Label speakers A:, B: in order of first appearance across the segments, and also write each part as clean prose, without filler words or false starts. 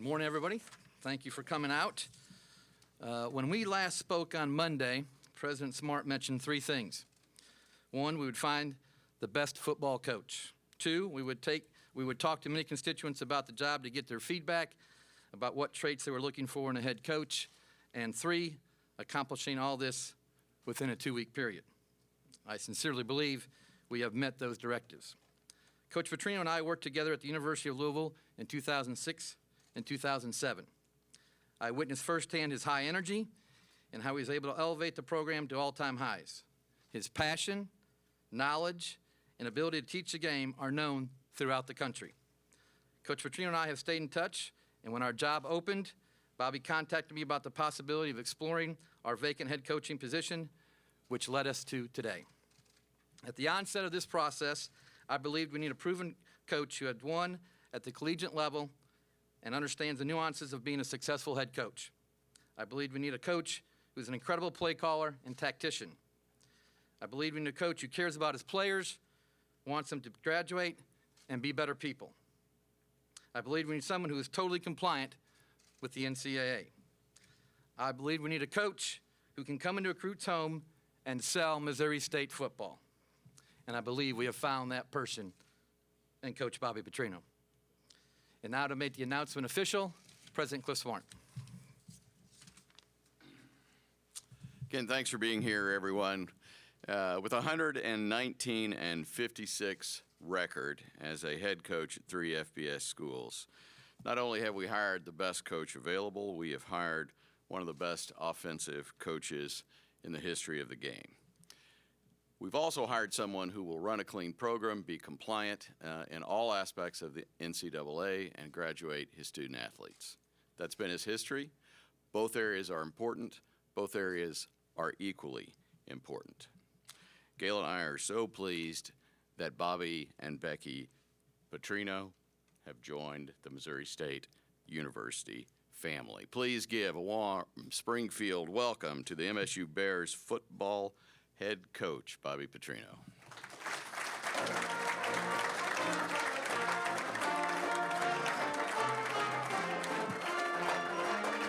A: Good morning, everybody. Thank you for coming out. When we last spoke on Monday, President Smart mentioned three things. One, we would find the best football coach. Two, we would talk to many constituents about the job to get their feedback about what traits they were looking for in a head coach. And three, accomplishing all this within a 2-week period. I sincerely believe we have met those directives. Coach Petrino and I worked together at the University of Louisville in 2006 and 2007. I witnessed firsthand his high energy and how he was able to elevate the program to all-time highs. His passion, knowledge, and ability to teach the game are known throughout the country. Coach Petrino and I have stayed in touch, and when our job opened, Bobby contacted me about the possibility of exploring our vacant head coaching position, which led us to today. At the onset of this process, I believed we need a proven coach who had won at the collegiate level and understands the nuances of being a successful head coach. I believe we need a coach who's an incredible play caller and tactician. I believe we need a coach who cares about his players, wants them to graduate, and be better people. I believe we need someone who is totally compliant with the NCAA. I believe we need a coach who can come into a recruit's home and sell Missouri State football. And I believe we have found that person in Coach Bobby Petrino. And now to make the announcement official, President Cliff Smart.
B: Again, thanks for being here, everyone. With 119 and 56 record as a head coach at 3 FBS schools, not only have we hired the best coach available, we have hired one of the best offensive coaches in the history of the game. We've also hired someone who will run a clean program, be compliant in all aspects of the NCAA, and graduate his student athletes. That's been his history. Both areas are important. Both areas are equally important. Gail and I are so pleased that Bobby and Becky Petrino have joined the Missouri State University family. Please give a warm Springfield welcome to the MSU Bears football head coach, Bobby Petrino.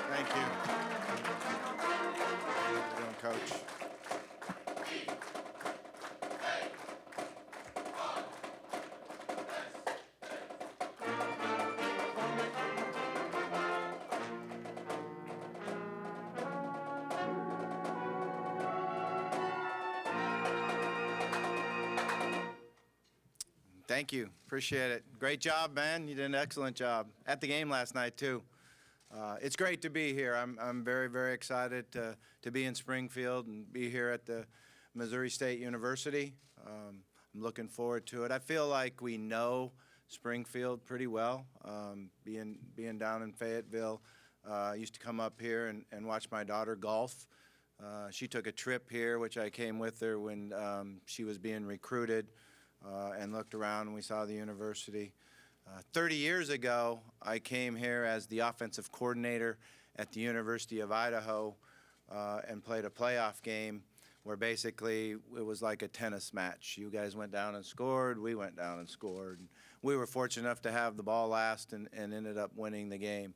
C: Thank you. How you doing, Coach? Thank you. Appreciate it. Great job, man. You did an excellent job at the game last night, too. It's great to be here. I'm very, very excited to be in Springfield and be here at the Missouri State University. I'm looking forward to it. I feel like we know Springfield pretty well. Being down in Fayetteville, I used to come up here and watch my daughter golf. She took a trip here, which I came with her when she was being recruited. And looked around and we saw the university. 30 years ago, I came here as the offensive coordinator at the University of Idaho and played a playoff game where basically it was like a tennis match. You guys went down and scored, we went down and scored. We were fortunate enough to have the ball last and ended up winning the game.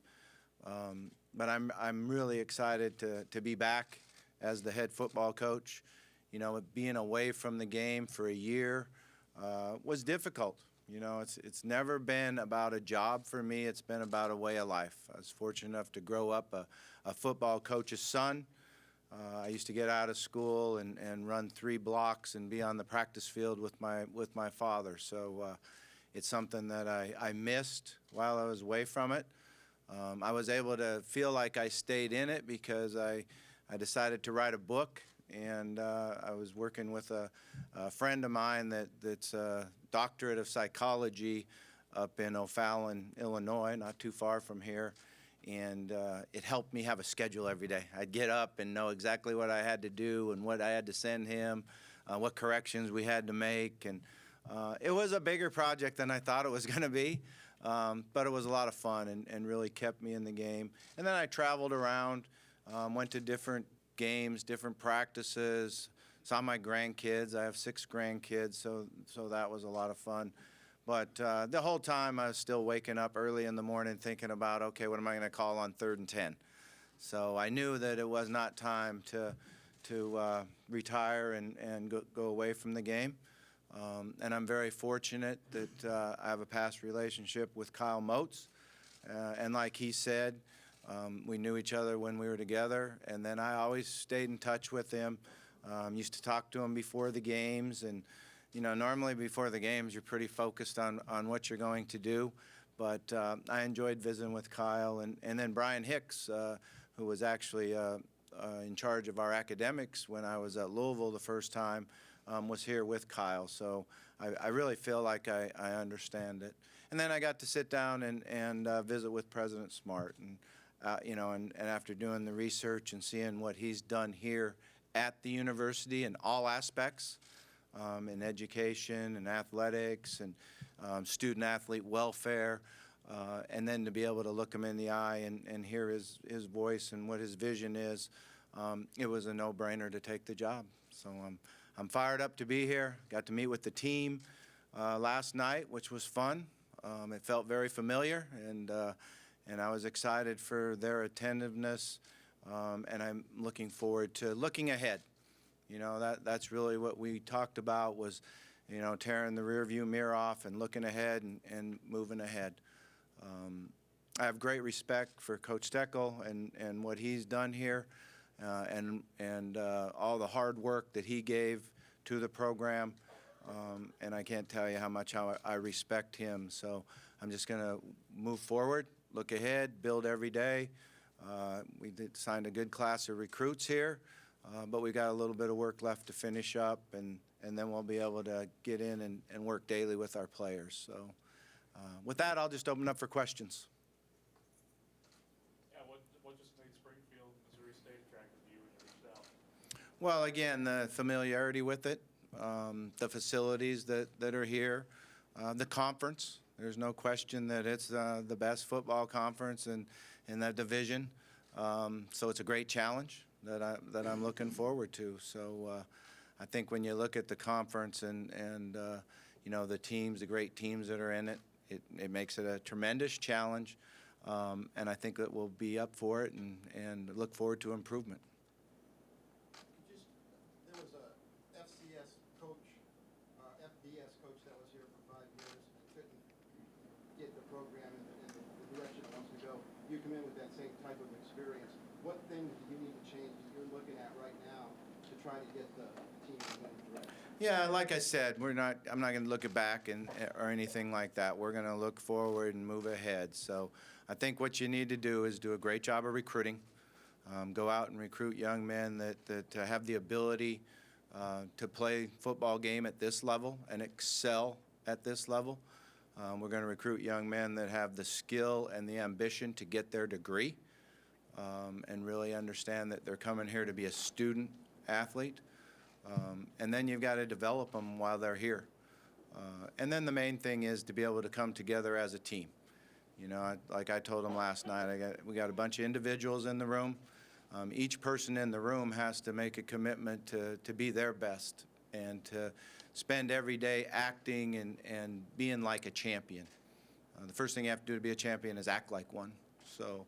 C: But I'm really excited to be back as the head football coach. You know, being away from the game for a year was difficult. You know, it's never been about a job for me. It's been about a way of life. I was fortunate enough to grow up a football coach's son. I used to get out of school and run 3 blocks and be on the practice field with my father. So it's something that I missed while I was away from it. I was able to feel like I stayed in it because I decided to write a book. And I was working with a friend of mine that's a doctorate of psychology up in O'Fallon, Illinois, not too far from here. And it helped me have a schedule every day. I'd get up and know exactly what I had to do and what I had to send him, what corrections we had to make. And it was a bigger project than I thought it was going to be, but it was a lot of fun and really kept me in the game. And then I traveled around, went to different games, different practices, saw my grandkids. I have 6 grandkids, so that was a lot of fun. But the whole time I was still waking up early in the morning thinking about, okay, what am I going to call on 3rd and 10? So I knew that it was not time to retire and go away from the game. And I'm very fortunate that I have a past relationship with Kyle Moats. And like he said, we knew each other when we were together. And then I always stayed in touch with him. Used to talk to him before the games. And, you know, normally before the games, you're pretty focused on what you're going to do. But I enjoyed visiting with Kyle. And then Brian Hicks, who was actually in charge of our academics when I was at Louisville the first time, was here with Kyle. So I really feel like I understand it. And then I got to sit down and visit with President Smart. And, you know, and after doing the research and seeing what he's done here at the university in all aspects, in education and athletics and student-athlete welfare, and then to be able to look him in the eye and hear his voice and what his vision is, it was a no-brainer to take the job. So I'm fired up to be here. Got to meet with the team last night, which was fun. It felt very familiar, and I was excited for their attentiveness, and I'm looking forward to looking ahead. You know, that's really what we talked about was, you know, tearing the rearview mirror off and looking ahead and moving ahead. I have great respect for Coach Steckel and what he's done here, and all the hard work that he gave to the program, and I can't tell you how much I respect him. So I'm just going to move forward, look ahead, build every day. We signed a good class of recruits here, but we got a little bit of work left to finish up, and then we'll be able to get in and work daily with our players. So with that, I'll just open up for questions.
D: Yeah, what just made Springfield, Missouri State attractive to you when you reached out?
C: Well, again, the familiarity with it, the facilities that are here, the conference. There's no question that it's the best football conference in that division. So it's a great challenge that I'm looking forward to. So I think when you look at the conference and you know, the teams, the great teams that are in it, it makes it a tremendous challenge. And I think that we'll be up for it and look forward to improvement.
E: There was a FCS coach, FBS coach that was here for 5 years and couldn't get the program in the direction it wants to go. You come in with that same type of experience. What things do you need to change that you're looking at right now to try to get the team in the direction?
C: Yeah, like I said, I'm not going to look back or anything like that. We're going to look forward and move ahead. So I think what you need to do is do a great job of recruiting. Go out and recruit young men that have the ability to play football game at this level and excel at this level. We're going to recruit young men that have the skill and the ambition to get their degree, and really understand that they're coming here to be a student athlete. And then you've got to develop them while they're here. And then the main thing is to be able to come together as a team. You know, like I told them last night, we got a bunch of individuals in the room. Each person in the room has to make a commitment to be their best and to spend every day acting and being like a champion. The first thing you have to do to be a champion is act like one. So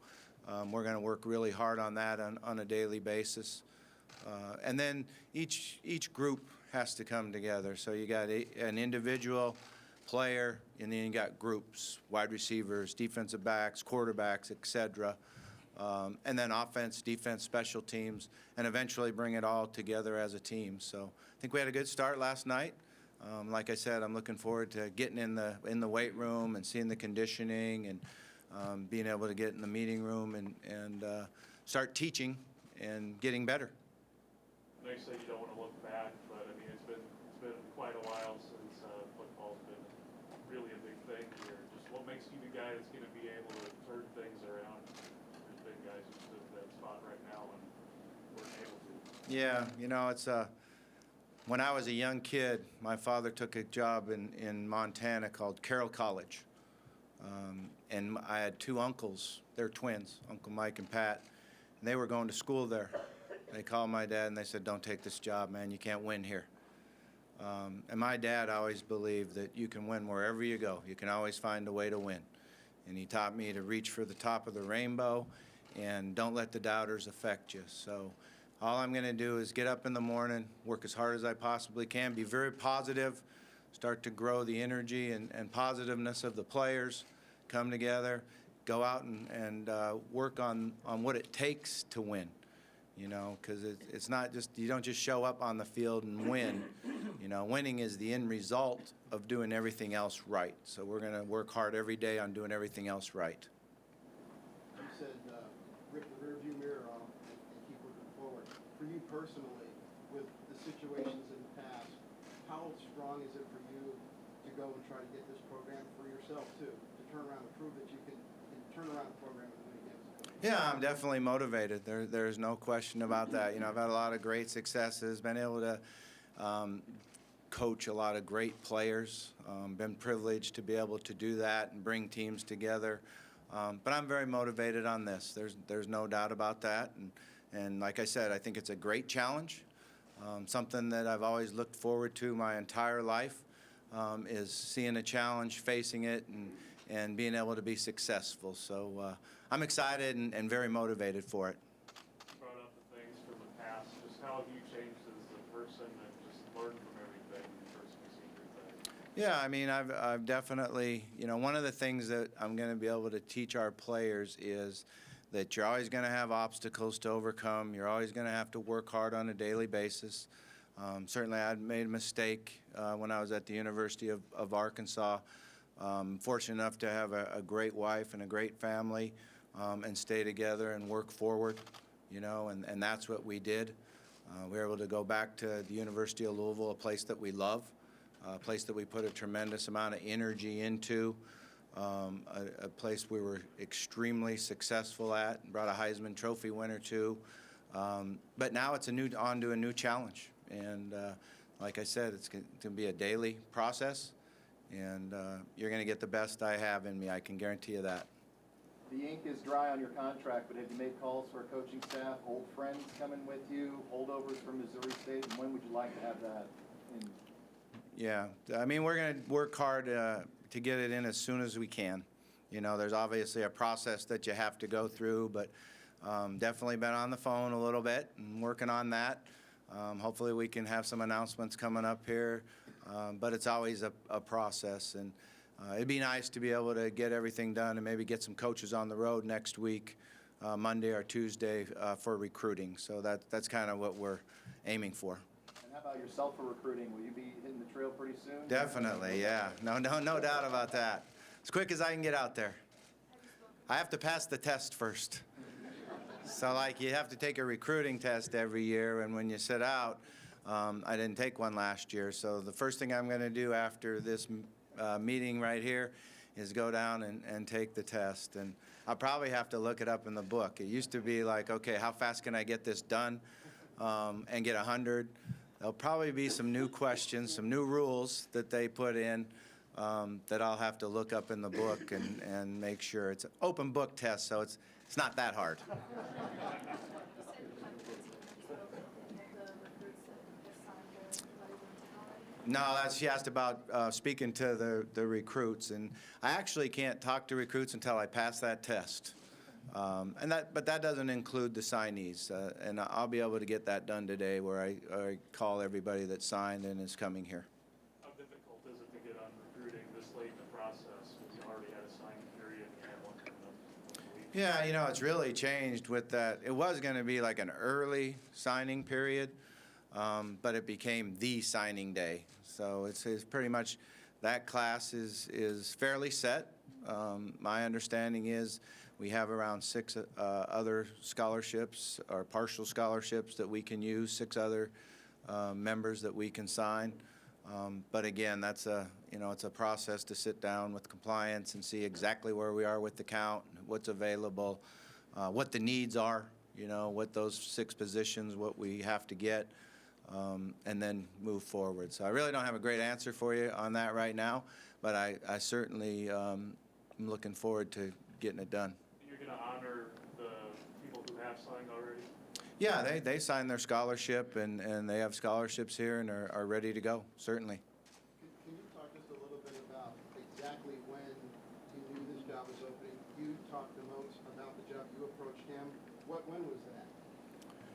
C: we're going to work really hard on that on a daily basis. And then each group has to come together. So you got an individual player, and then you got groups, wide receivers, defensive backs, quarterbacks, etc. And then offense, defense, special teams, and eventually bring it all together as a team. So I think we had a good start last night. Like I said, I'm looking forward to getting in the weight room and seeing the conditioning and being able to get in the meeting room and start teaching and getting better.
D: I know you say you don't want to look back, but I mean it's been quite a while since football's been really a big thing here. Just what makes you the guy that's going to be able to turn things around? There's been guys who stood in that spot right now and weren't able to.
C: Yeah, you know, it's when I was a young kid, my father took a job in Montana called Carroll College. And I had two uncles, they're twins, Uncle Mike and Pat, and they were going to school there. They called my dad and they said, "Don't take this job, man, you can't win here." And my dad always believed that you can win wherever you go. You can always find a way to win. And he taught me to reach for the top of the rainbow and don't let the doubters affect you. So all I'm going to do is get up in the morning, work as hard as I possibly can, be very positive, start to grow the energy and positiveness of the players, come together, go out and work on what it takes to win. You know, because it's not just, you don't just show up on the field and win. You know, winning is the end result of doing everything else right. So we're going to work hard every day on doing everything else right.
E: You said rip the rearview mirror off and keep looking forward. For you personally, with the situations in the past, how strong is it for you to go and try to get this program for yourself too, to turn around and prove that you can turn around the program and win again?
C: Yeah, I'm definitely motivated. There's no question about that. You know, I've had a lot of great successes, been able to coach a lot of great players, been privileged to be able to do that and bring teams together. But I'm very motivated on this. There's no doubt about that. And like I said, I think it's a great challenge, something that I've always looked forward to my entire life, is seeing a challenge, facing it, and being able to be successful. So I'm excited and very motivated for it.
D: You brought up the things from the past. Just how have you changed as a person and just learned from everything the first senior thing?
C: Yeah, I mean, I've definitely, you know, one of the things that I'm going to be able to teach our players is that you're always going to have obstacles to overcome. You're always going to have to work hard on a daily basis. Certainly, I made a mistake when I was at the University of Arkansas. Fortunate enough to have a great wife and a great family, and stay together and work forward, you know, and that's what we did. We were able to go back to the University of Louisville, a place that we love, a place that we put a tremendous amount of energy into, a place we were extremely successful at, brought a Heisman Trophy winner to. But now it's on to a new challenge. And like I said, it's going to be a daily process. And you're going to get the best I have in me. I can guarantee you that.
F: The ink is dry on your contract, but have you made calls for a coaching staff, old friends coming with you, holdovers from Missouri State, and when would you like to have that in?
C: Yeah, I mean, we're going to work hard to get it in as soon as we can. You know, there's obviously a process that you have to go through, but definitely been on the phone a little bit and working on that. Hopefully we can have some announcements coming up here, but it's always a process. And it'd be nice to be able to get everything done and maybe get some coaches on the road next week, Monday or Tuesday, for recruiting. So that's kind of what we're aiming for.
F: And how about yourself for recruiting? Will you be hitting the trail pretty soon?
C: Definitely, yeah. No doubt about that. As quick as I can get out there. I have to pass the test first. So, like, you have to take a recruiting test every year, and when you sit out, I didn't take one last year. So the first thing I'm going to do after this meeting right here is go down and take the test. And I'll probably have to look it up in the book. It used to be like, okay, how fast can I get this done and get 100? There'll probably be some new questions, some new rules that they put in that I'll have to look up in the book and make sure. It's an open book test, so it's not that hard. No, she asked about speaking to the recruits, and I actually can't talk to recruits until I pass that test. But that doesn't include the signees, and I'll be able to get that done today, where I call everybody that signed and is coming here.
D: How difficult is it to get on recruiting this late in the process when you already had a signing period and you had one coming up in a week?
C: Yeah, you know, it's really changed with that. It was going to be like an early signing period, but it became the signing day. So it's pretty much that class is fairly set. My understanding is we have around 6 other scholarships or partial scholarships that we can use, 6 other members that we can sign. But again, that's it's a process to sit down with compliance and see exactly where we are with the count, what's available, what the needs are, you know, what those 6 positions, what we have to get, and then move forward. So I really don't have a great answer for you on that right now, but I certainly am looking forward to getting it done.
D: You're going to honor the people who have signed already?
C: Yeah, they signed their scholarship, and they have scholarships here and are ready to go, certainly.
E: Can you talk just a little bit about exactly when you knew this job was opening? You talked the most about the job. You approached him. When was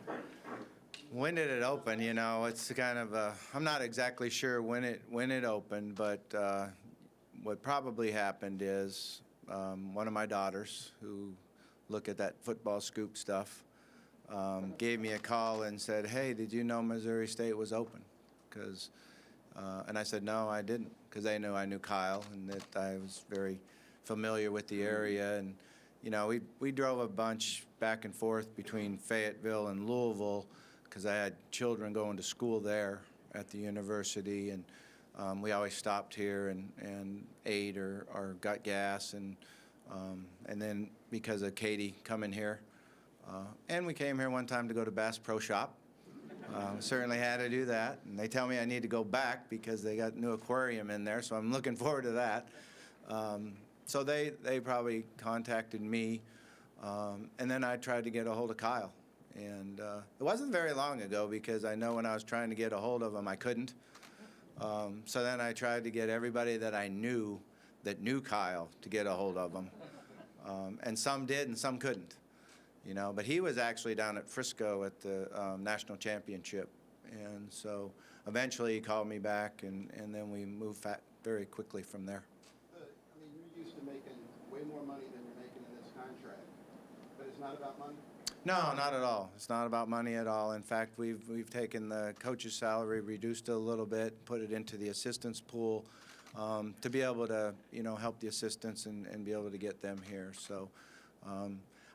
E: that?
C: When did it open? You know, it's kind of I'm not exactly sure when it opened, but what probably happened is one of my daughters, who look at that football scoop stuff, gave me a call and said, "Hey, did you know Missouri State was open?" And I said, "No, I didn't," because they knew I knew Kyle and that I was very familiar with the area. And you know, we drove a bunch back and forth between Fayetteville and Louisville because I had children going to school there at the university, and we always stopped here and ate or got gas, and then because of Katie coming here. And we came here one time to go to Bass Pro Shop. Certainly had to do that. And they tell me I need to go back because they got a new aquarium in there, so I'm looking forward to that. So they probably contacted me, and then I tried to get a hold of Kyle. And it wasn't very long ago because I know when I was trying to get a hold of him, I couldn't. So then I tried to get everybody that I knew that knew Kyle to get a hold of him. And some did and some couldn't. You know, but he was actually down at Frisco at the national championship, and so eventually he called me back, and then we moved very quickly from there.
E: I mean, you're used to making way more money than you're making in this contract, but it's not about money?
C: No, not at all. It's not about money at all. In fact, we've taken the coach's salary, reduced it a little bit, put it into the assistants pool to be able to, you know, help the assistants and be able to get them here. So.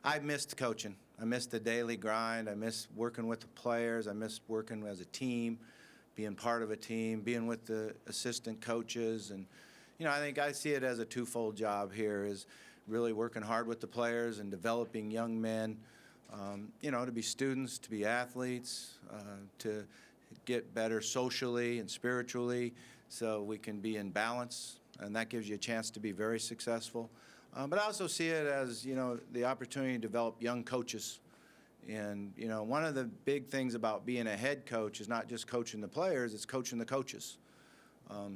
C: I missed coaching. I missed the daily grind. I miss working with the players. I miss working as a team, being part of a team, being with the assistant coaches. And, you know, I think I see it as a twofold job here, is really working hard with the players and developing young men, you know, to be students, to be athletes, to get better socially and spiritually so we can be in balance. And that gives you a chance to be very successful. But I also see it as, you know, the opportunity to develop young coaches. And, you know, one of the big things about being a head coach is not just coaching the players, it's coaching the coaches.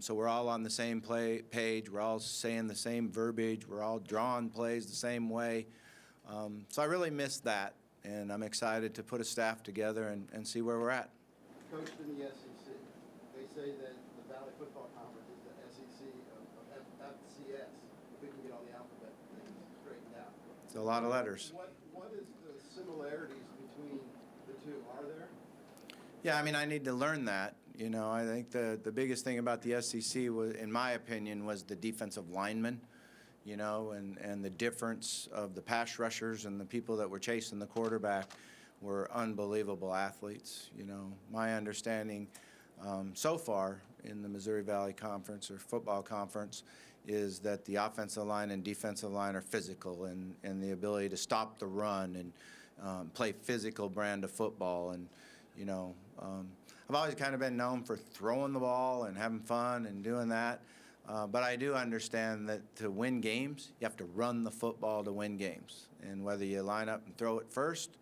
C: So we're all on the same page, we're all saying the same verbiage, we're all drawing plays the same way. So I really miss that, and I'm excited to put a staff together and see where we're at.
E: Coached in the SEC. They say that the Valley Football Conference is the SEC of FCS. If we can get all the alphabet things straightened out.
C: It's a lot of letters.
E: What is the similarities between the two? Are there?
C: Yeah, I mean, I need to learn that. You know, I think the biggest thing about the SEC, was, in my opinion, was the defensive linemen, you know, and the difference of the pass rushers and the people that were chasing the quarterback were unbelievable athletes. You know, my understanding so far in the Missouri Valley Conference or football conference is that the offensive line and defensive line are physical, and the ability to stop the run and play physical brand of football. And, you know, I've always kind of been known for throwing the ball and having fun and doing that. But I do understand that to win games, you have to run the football to win games. And whether you line up and throw it first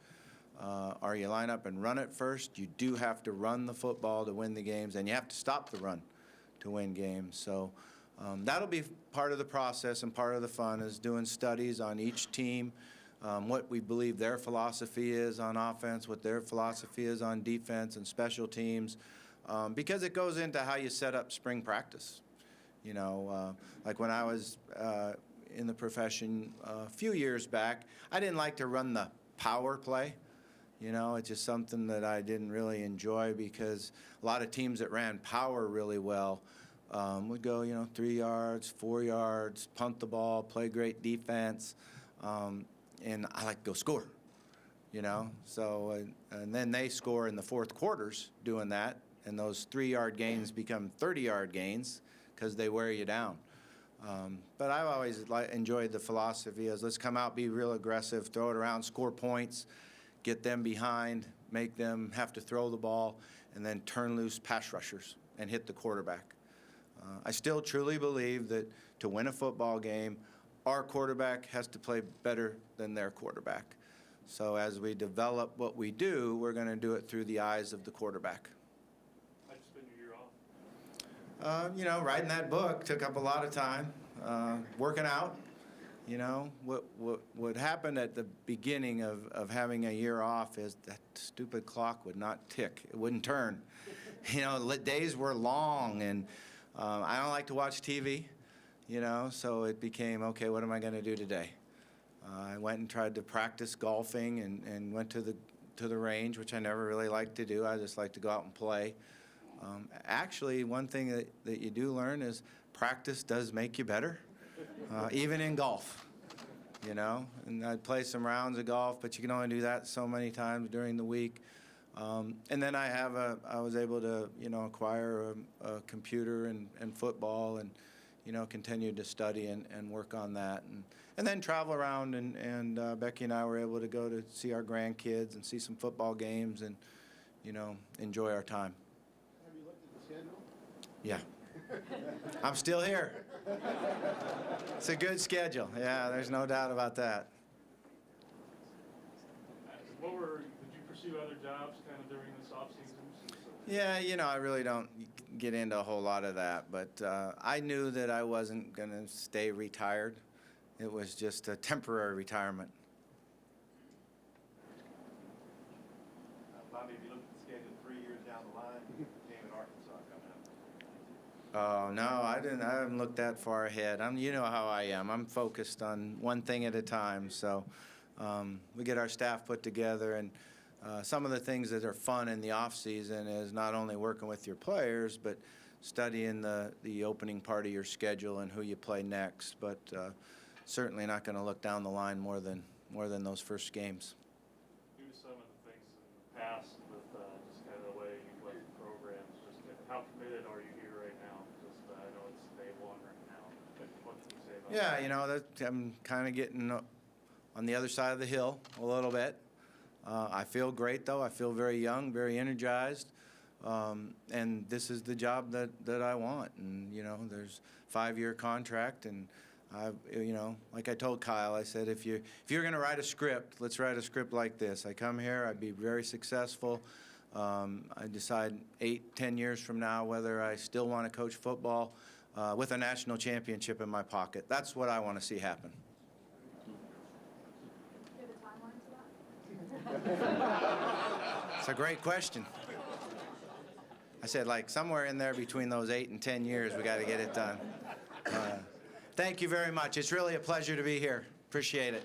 C: or you line up and run it first, you do have to run the football to win the games, and you have to stop the run to win games. So that'll be part of the process, and part of the fun is doing studies on each team, what we believe their philosophy is on offense, what their philosophy is on defense and special teams, because it goes into how you set up spring practice. You know, like when I was in the profession a few years back, I didn't like to run the power play. You know, it's just something that I didn't really enjoy, because a lot of teams that ran power really well would go, you know, 3 yards, 4 yards, punt the ball, play great defense, and I like to go score, you know. So, and then they score in the fourth quarters doing that, and those 3-yard gains become 30-yard gains because they wear you down. But I've always enjoyed the philosophy as let's come out, be real aggressive, throw it around, score points, get them behind, make them have to throw the ball, and then turn loose pass rushers and hit the quarterback. I still truly believe that to win a football game, our quarterback has to play better than their quarterback. So as we develop what we do, we're going to do it through the eyes of the quarterback.
D: How'd you spend your year off?
C: You know, writing that book took up a lot of time. Working out, you know, what happened at the beginning of having a year off is that stupid clock would not tick. It wouldn't turn. You know, days were long, and I don't like to watch TV, you know, so it became, okay, what am I going to do today? I went and tried to practice golfing and went to the range, which I never really liked to do. I just like to go out and play. Actually, one thing that you do learn is practice does make you better, even in golf, you know. And I'd play some rounds of golf, but you can only do that so many times during the week. And then I was able to, you know, acquire a computer and football, and, you know, continued to study and work on that. And then travel around, and Becky and I were able to go to see our grandkids and see some football games and, you know, enjoy our time.
E: Have you looked at the schedule?
C: Yeah. I'm still here. It's a good schedule. Yeah, there's no doubt about that.
D: Did you pursue other jobs kind of during this off-season?
C: Yeah, you know, I really don't get into a whole lot of that, but I knew that I wasn't going to stay retired. It was just a temporary retirement.
F: Bobby, if you look at the schedule 3 years down the line, game in Arkansas coming up.
C: Oh, no, I haven't looked that far ahead. You know how I am. I'm focused on one thing at a time. So we get our staff put together, and some of the things that are fun in the off season is not only working with your players, but studying the opening part of your schedule and who you play next. But certainly not going to look down the line more than those first games.
D: Due to some of the things in the past with just kind of the way you've led the programs, just how committed are you here right now? Just I know it's day one right now, but what can you say about that?
C: Yeah, you know, I'm kind of getting on the other side of the hill a little bit. I feel great, though. I feel very young, very energized. And this is the job that I want. And, you know, there's a 5-year contract, and you know, like I told Kyle, I said, if you're going to write a script, let's write a script like this. I come here, I'd be very successful. I decide 8-10 years from now whether I still want to coach football with a national championship in my pocket. That's what I want to see happen.
G: Do you have a timeline for that?
C: It's a great question. I said, like, somewhere in there between those 8 and 10 years, we got to get it done. Thank you very much. It's really a pleasure to be here. Appreciate it.